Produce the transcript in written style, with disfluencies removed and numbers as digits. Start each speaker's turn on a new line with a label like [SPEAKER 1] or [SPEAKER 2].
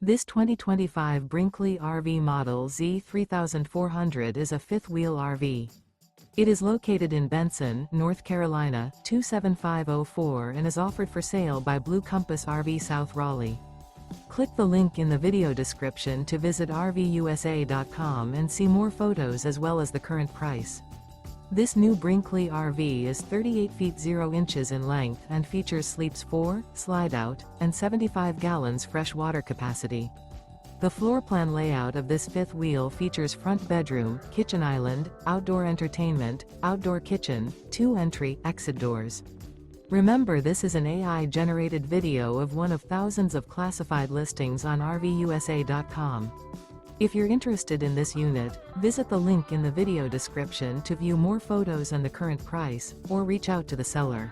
[SPEAKER 1] This 2025 Brinkley RV Model Z 3400 is a fifth-wheel RV. It is located in Benson, North Carolina, 27504 and is offered for sale by Blue Compass RV South Raleigh. Click the link in the video description to visit RVUSA.com and see more photos as well as the current price. This new Brinkley RV is 38 feet 0 inches in length and features sleeps 4, slide-out, and 75 gallons fresh water capacity. The floor plan layout of this fifth wheel features front bedroom, kitchen island, outdoor entertainment, outdoor kitchen, 2 entry/exit doors. Remember, this is an AI-generated video of one of thousands of classified listings on RVUSA.com. If you're interested in this unit, visit the link in the video description to view more photos and the current price, or reach out to the seller.